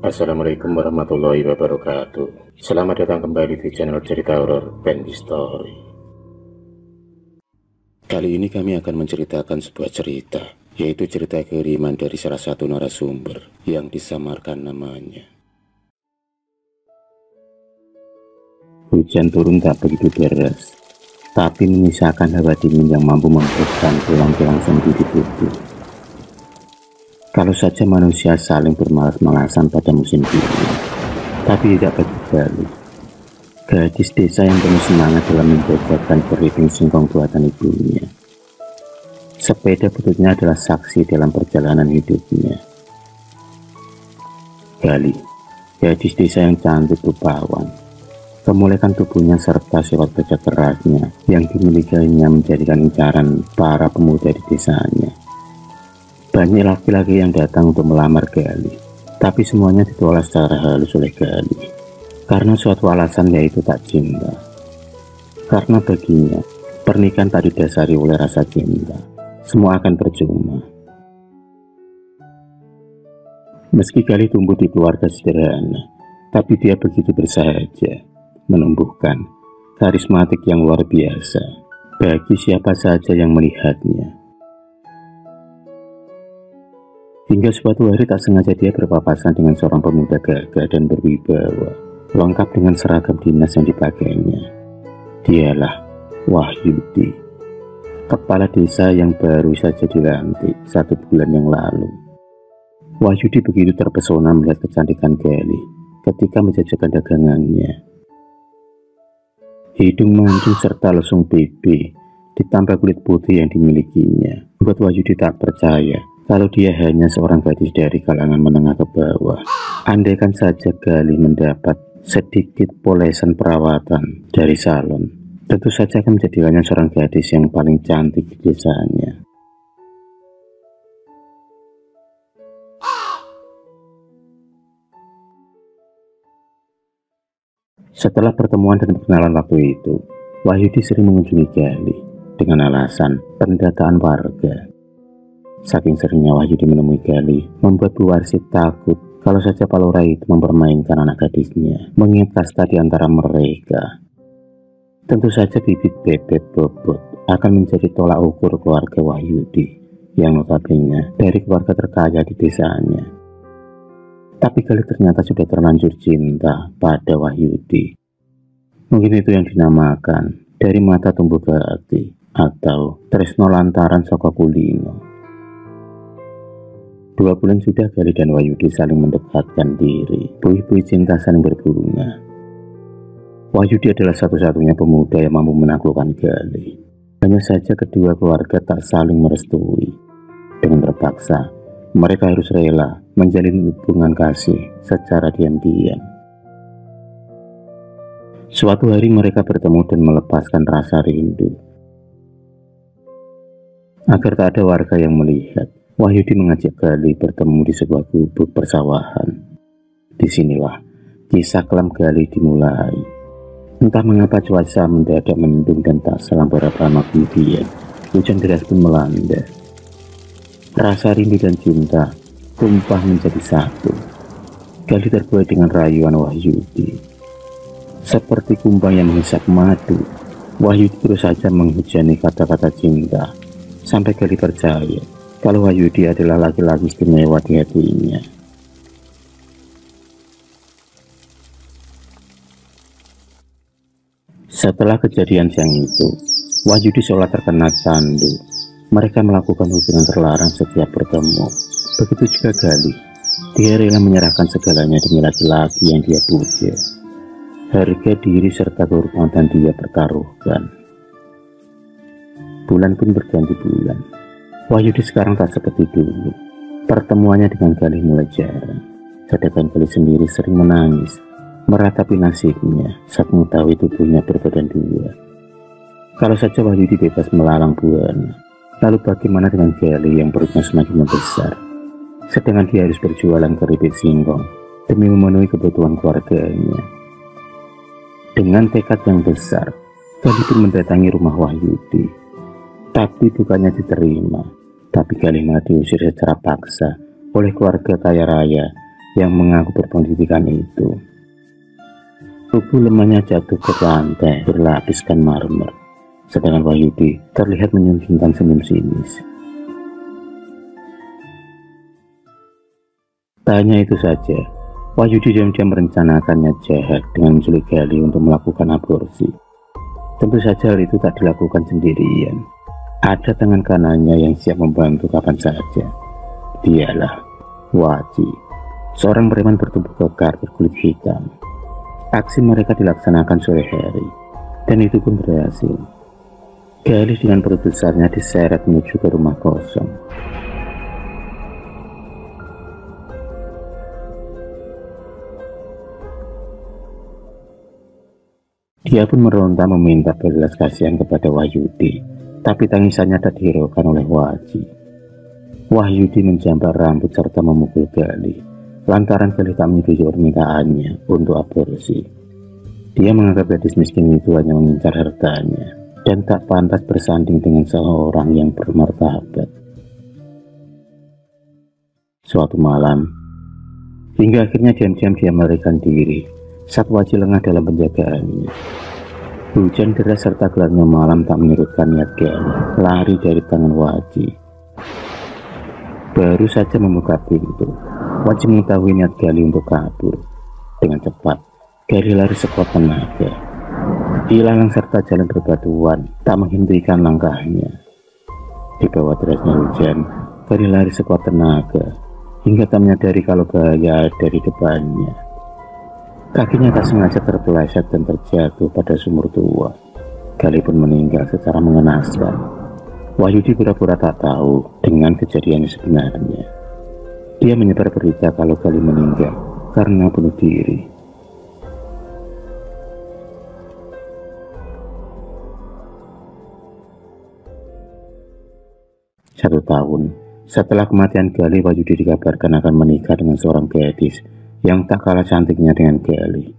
Assalamualaikum warahmatullahi wabarakatuh. Selamat datang kembali di channel cerita horor Bendy Story. Kali ini kami akan menceritakan sebuah cerita, yaitu cerita kiriman dari salah satu narasumber yang disamarkan namanya. Hujan turun tak begitu deras, tapi menyisakan hawa dingin yang mampu membuatkan tulang-tulang sendi di tubuh. Kalau saja manusia saling bermalas-malasan pada musim dingin, tapi tidak bagi Gali, gadis desa yang penuh semangat dalam menjajakan keriting singkong buatan ibunya. Sepeda bututnya adalah saksi dalam perjalanan hidupnya. Gali, gadis desa yang cantik rupawan, kemuliaan tubuhnya serta sifat kerja kerasnya yang dimilikinya menjadikan incaran para pemuda di desanya. Banyak laki-laki yang datang untuk melamar Gali, tapi semuanya ditolak secara halus oleh Gali, karena suatu alasan yaitu tak cinta. Karena baginya, pernikahan tak didasari oleh rasa cinta, semua akan percuma. Meski Gali tumbuh di keluarga sederhana, tapi dia begitu bersahaja, menumbuhkan karismatik yang luar biasa bagi siapa saja yang melihatnya. Hingga suatu hari tak sengaja dia berpapasan dengan seorang pemuda gagah dan berwibawa, lengkap dengan seragam dinas yang dipakainya. Dialah Wahyudi, kepala desa yang baru saja dilantik 1 bulan yang lalu. Wahyudi begitu terpesona melihat kecantikan Gali ketika menjajakan dagangannya. Hidung mancung serta lesung pipi ditambah kulit putih yang dimilikinya membuat Wahyudi tak percaya kalau dia hanya seorang gadis dari kalangan menengah ke bawah. Andaikan saja Gali mendapat sedikit polesan perawatan dari salon, tentu saja akan menjadikannya seorang gadis yang paling cantik di desanya. Setelah pertemuan dan perkenalan waktu itu, Wahyudi sering mengunjungi Gali dengan alasan pendataan warga. Saking seringnya Wahyudi menemui Gali, membuat Bu Warsid takut kalau saja Palura itu mempermainkan anak gadisnya, mengingat kasta di antara mereka. Tentu saja bibit bebek bobot akan menjadi tolak ukur keluarga Wahyudi, yang notabene dari keluarga terkaya di desanya. Tapi Gali ternyata sudah terlanjur cinta pada Wahyudi. Mungkin itu yang dinamakan dari mata tumbuh ke hati, atau tresno lantaran saka kulino. 2 bulan sudah Gali dan Wahyudi saling mendekatkan diri, buih-buih cinta saling berbunga. Wahyudi adalah satu-satunya pemuda yang mampu menaklukkan Gali. Hanya saja kedua keluarga tak saling merestui. Dengan terpaksa, mereka harus rela menjalin hubungan kasih secara diam-diam. Suatu hari mereka bertemu dan melepaskan rasa rindu. Agar tak ada warga yang melihat, Wahyudi mengajak Gali bertemu di sebuah gubuk persawahan. Disinilah kisah kelam Gali dimulai. Entah mengapa cuaca mendadak mendung dan tak selang beberapa lama kemudian hujan deras pun melanda. Rasa rindu dan cinta tumpah menjadi satu. Gali terbuai dengan rayuan Wahyudi. Seperti kumbang yang menghisap madu, Wahyudi terus saja menghujani kata-kata cinta sampai Gali percaya kalau Wahyudi adalah laki-laki istimewa di hatinya. Setelah kejadian siang itu, Wahyudi seolah terkena candu. Mereka melakukan hubungan terlarang setiap bertemu. Begitu juga Gali. Dia rela menyerahkan segalanya demi laki-laki yang dia puja. Harga diri serta kehormatan dia pertaruhkan. Bulan pun berganti bulan. Wahyudi sekarang tak seperti dulu. Pertemuannya dengan Gali mulai jarang. Sedangkan Gali sendiri sering menangis, meratapi nasibnya saat mengetahui tubuhnya berbadan 2. Kalau saja Wahyudi bebas melalang buana, lalu bagaimana dengan Gali yang perutnya semakin membesar? Sedangkan dia harus berjualan keripik singkong demi memenuhi kebutuhan keluarganya. Dengan tekad yang besar, Gali pun mendatangi rumah Wahyudi. Tapi bukannya diterima, tapi Gali malah diusir secara paksa oleh keluarga kaya raya yang mengaku berpendidikan itu. Tubuh lemahnya jatuh ke lantai berlapiskan marmer, sedangkan Wahyudi terlihat menyuntingkan senyum sinis. Tak hanya itu saja, Wahyudi diam-diam merencanakannya jahat dengan menculik Gali untuk melakukan aborsi. Tentu saja hal itu tak dilakukan sendirian. Ada tangan kanannya yang siap membantu kapan saja. Dialah Waji, seorang preman bertubuh kekar berkulit hitam. Aksi mereka dilaksanakan sore hari, dan itu pun berhasil. Gali dengan perut besarnya diseret menuju ke rumah kosong. Dia pun meronta meminta belas kasihan kepada Wahyudi, tapi tangisannya tak dihiraukan oleh Waji. Wahyudi menjambar rambut serta memukul Gali, lantaran Gali tak menyetujui permintaannya untuk aborsi. Dia menganggap gadis miskin itu hanya mengincar hartanya, dan tak pantas bersanding dengan seorang yang bermartabat. Suatu malam, hingga akhirnya diam-diam dia melarikan diri saat Waji lengah dalam penjagaannya. Hujan deras serta gelapnya malam tak menyurutkan niat Gali lari dari tangan Waji. Baru saja membuka pintu, Waji mengetahui niat Gali untuk kabur. Dengan cepat, Gali lari sekuat tenaga. Ilalang serta jalan berbatuan tak menghentikan langkahnya. Di bawah derasnya hujan, Gali lari sekuat tenaga hingga tak menyadari kalau bahaya ada di depannya. Kakinya tak sengaja terpeleset dan terjatuh pada sumur tua. Gali pun meninggal secara mengenaskan. Wahyudi pura-pura tak tahu dengan kejadian sebenarnya. Dia menyebar berita kalau Gali meninggal karena bunuh diri. Satu tahun setelah kematian Gali, Wahyudi dikabarkan akan menikah dengan seorang gadis yang tak kalah cantiknya dengan Gali.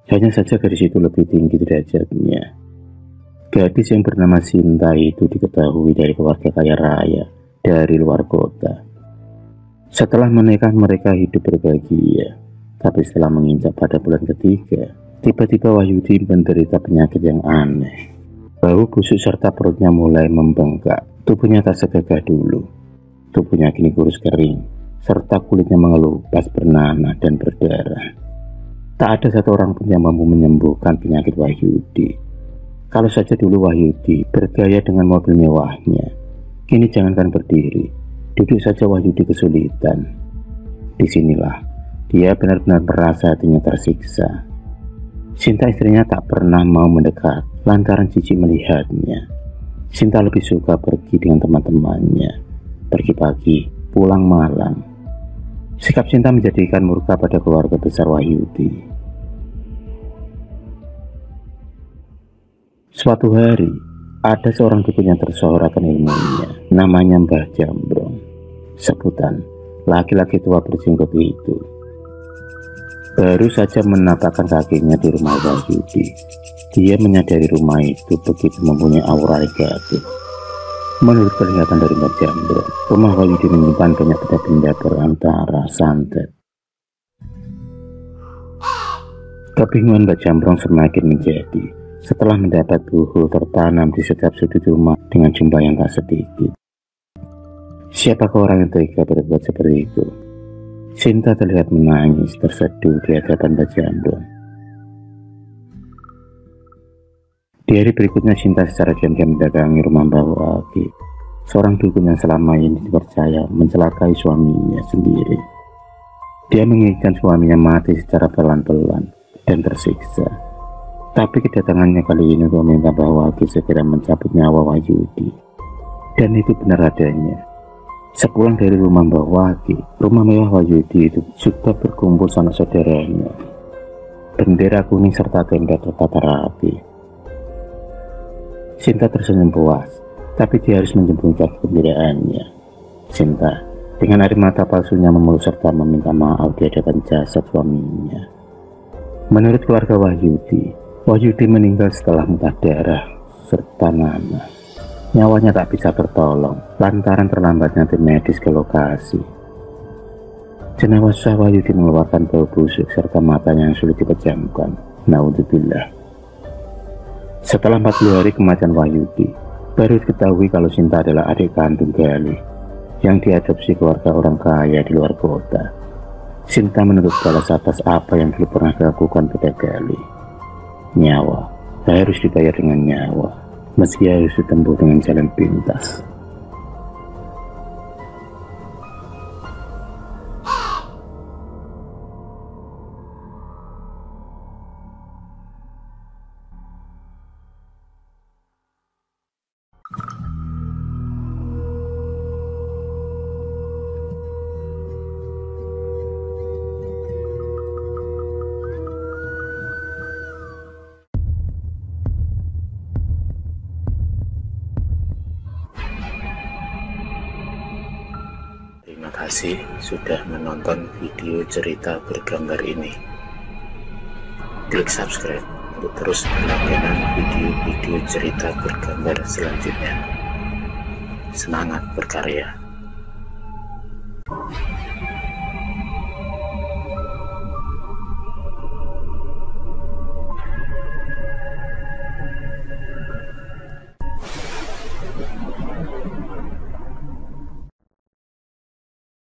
Hanya saja gadis itu lebih tinggi derajatnya. Gadis yang bernama Sinta itu diketahui dari keluarga kaya raya dari luar kota. Setelah menikah mereka hidup berbahagia, tapi setelah menginjak pada bulan ketiga, tiba-tiba Wahyudi menderita penyakit yang aneh. Bau busuk serta perutnya mulai membengkak. Tubuhnya tak segagah dulu. Tubuhnya kini kurus kering, serta kulitnya mengelupas, bernanah dan berdarah. Tak ada satu orang pun yang mampu menyembuhkan penyakit Wahyudi. Kalau saja dulu Wahyudi bergaya dengan mobil mewahnya, kini jangankan berdiri, duduk saja Wahyudi kesulitan. Disinilah dia benar-benar merasa hatinya tersiksa. Sinta istrinya tak pernah mau mendekat lantaran jijik melihatnya. Sinta lebih suka pergi dengan teman-temannya, pergi pagi, pulang malam. Sikap Sinta menjadikan murka pada keluarga besar Wahyudi. Suatu hari, ada seorang dukun yang tersohor akan ilmunya, namanya Mbah Jambrong. Sebutan laki-laki tua berjenggot itu. Baru saja menapakkan kakinya di rumah Wahyudi, dia menyadari rumah itu begitu mempunyai aura negatif. Menurut kelihatan dari Mbah Jambrong, rumah Wahyudi menyimpan banyak benda-benda berantara santet. Kebingungan Mbah Jambrong semakin menjadi setelah mendapat buku tertanam di setiap sudut rumah dengan jumlah yang tak sedikit. Siapakah orang yang tega berbuat seperti itu? Sinta terlihat menangis terseduh di hadapan Mbah Jambrong. Di hari berikutnya, Sinta secara diam-diam mendatangi rumah Mbah Wagi, seorang dukun yang selama ini dipercaya mencelakai suaminya sendiri. Dia menginginkan suaminya mati secara pelan-pelan dan tersiksa. Tapi kedatangannya kali ini untuk meminta Mbah Wagi segera mencabut nyawa Wahyudi. Dan itu benar adanya. Sepulang dari rumah Mbah Wagi, rumah mewah Wahyudi itu juga berkumpul sanak saudaranya. Bendera kuning serta tenda tertata rapi. Sinta tersenyum puas, tapi dia harus menyembunyikan kegembiraannya. Sinta dengan air mata palsunya memeluk serta meminta maaf di hadapan jasad suaminya. Menurut keluarga Wahyudi, Wahyudi meninggal setelah muntah darah serta nanah. Nyawanya tak bisa tertolong lantaran terlambatnya tim medis ke lokasi. Jenazah Wahyudi mengeluarkan bau busuk serta matanya yang sulit dipejamkan. Naudzubillah. Setelah 40 hari kematian Wahyudi, baru diketahui kalau Sinta adalah adik kandung Galih yang diadopsi keluarga orang kaya di luar kota. Sinta menuntut balas atas apa yang dulu pernah dilakukan pada Galih. Nyawa harus dibayar dengan nyawa, meski harus ditempuh dengan jalan pintas. Terima kasih sudah menonton video cerita bergambar ini. Klik subscribe untuk terus berlangganan video-video cerita bergambar selanjutnya. Semangat berkarya.